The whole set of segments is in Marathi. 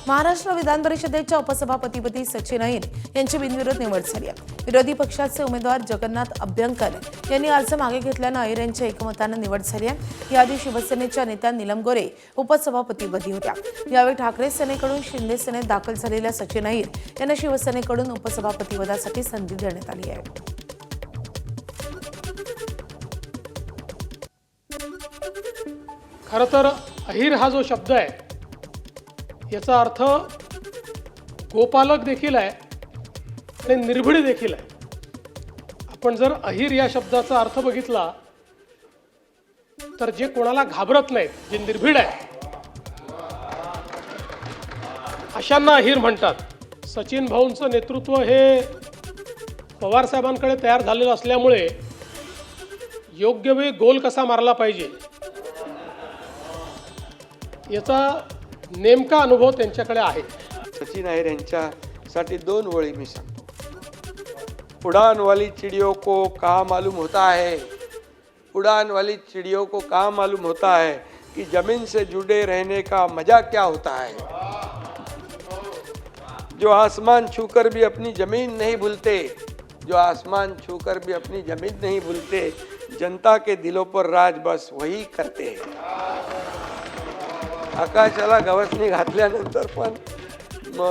महाराष्ट्र विधान परिषदेच्या उपसभापतीपदी सचिन अहिर यांची बिनविरोध निवड झाली आहे। विरोधी पक्षाचे उमेदवार जगन्नाथ अभ्यंकर यांनी अर्ज मागे घेतल्याने अहिर यांच्या एकमताने निवड झाली आहे। याआधी शिवसेनेच्या नेत्या नीलम गोरे उपसभापतीपदी होत्या। यावेळी ठाकरे सेनेकडून शिंदे सेनेत दाखल झालेल्या सचिन अहिर यांना शिवसेनेकडून उपसभापतीपदासाठी संधी देण्यात आली आहे। खरं तर अहिर हा जो शब्द आहे याचा अर्थ गोपालक देखील आहे आणि निर्भीड देखील आहे। आपण जर अहिर या शब्दाचा अर्थ बघितला तर जे कोणाला घाबरत नाहीत, जे निर्भीड आहे अशांना अहिर म्हणतात। सचिन भाऊंचं नेतृत्व हे पवार साहेबांकडे तयार झालेलं असल्यामुळे योग्य वेळी गोल कसा मारला पाहिजे याचा नेमका अनुभव त्यांच्याकडे आहे। सचिन अहिर यांच्यासाठी दोन ओळी मी सांगतो। उड़ान वाली चिड़ियों को कहाँ मालूम होता है, उड़ान वाली चिड़ियों को कहाँ मालूम होता है कि जमीन से जुड़े रहने का मजा क्या होता है। जो आसमान छूकर भी अपनी जमीन नहीं भूलते, जो आसमान छूकर भी अपनी जमीन नहीं भूलते, जनता के दिलों पर राज बस वही करते हैं। आकाशाला गवसणी घातल्यानंतर पण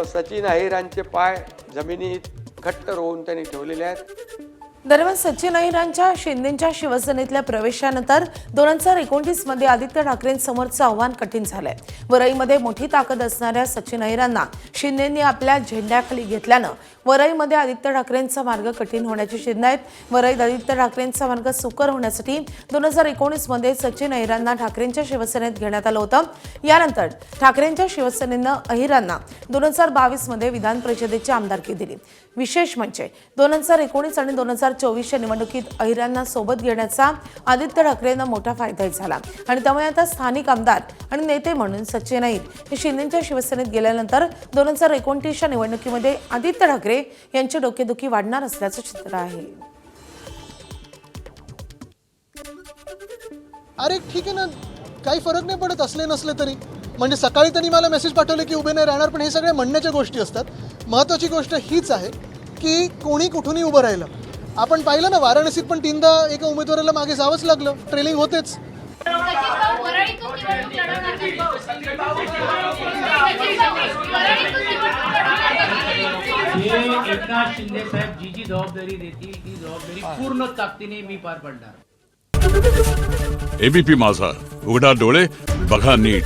सचिन अहिरांचे पाय जमिनीत घट्ट रोवून त्यांनी ठेवलेले आहेत। दरम्यान सचिन अहिरांच्या शिंदेच्या शिवसेनेतल्या प्रवेशानंतर 2029 मध्ये आदित्य ठाकरेंसमोरचं आव्हान कठीण झालंय। वरईमध्ये मोठी ताकद असणाऱ्या सचिन अहिरांना शिंदेंनी आपल्या झेंड्याखाली घेतल्यानं वरईमध्ये आदित्य ठाकरेंचा मार्ग कठीण होण्याची चिन्ह आहेत। वरईत आदित्य ठाकरेंचा मार्ग सुकर होण्यासाठी 2019 मध्ये सचिन अहिरांना ठाकरेंच्या शिवसेनेत घेण्यात आलं होतं। यानंतर ठाकरेंच्या शिवसेनेनं अहिरांना 2022 मध्ये विधान परिषदेची आमदारकी दिली। विशेष म्हणजे 2019 आणि 2024च्या निवडणुकीत अहिरांना सोबत घेण्याचा आदित्य ठाकरेंना मोठा फायदा झाला आणि त्यामुळे आता स्थानिक आमदार आणि नेते म्हणून सचिन अहिर हे शिंदेच्या शिवसेनेत गेल्यानंतर 2029च्या निवडणुकीमध्ये आदित्य ठाकरे यांची डोकेदुखी वाढणार असल्याचं चित्र आहे। अरे ठीक आहे ना, काही फरक नाही पडत असले नसले तरी। म्हणजे सकाळी त्यांनी मला मेसेज पाठवले की उभे नाही राहणार, पण हे सगळे म्हणण्याच्या गोष्टी असतात। महत्त्वाची गोष्ट हीच आहे की कोणी कुठूनही उभं राहिलं। आपण पाहिलं ना, वाराणसीत पण 3दा एका उमेदवाराला मागे जावंच लागलं, ट्रेलिंग होतेच। एकनाथ शिंदे साहेब जी जबाबदारी देतील ती जबाबदारी पूर्ण ताकदीने मी पार पाडणार। एबीपी माझा, उघडा डोळे बघा नीट।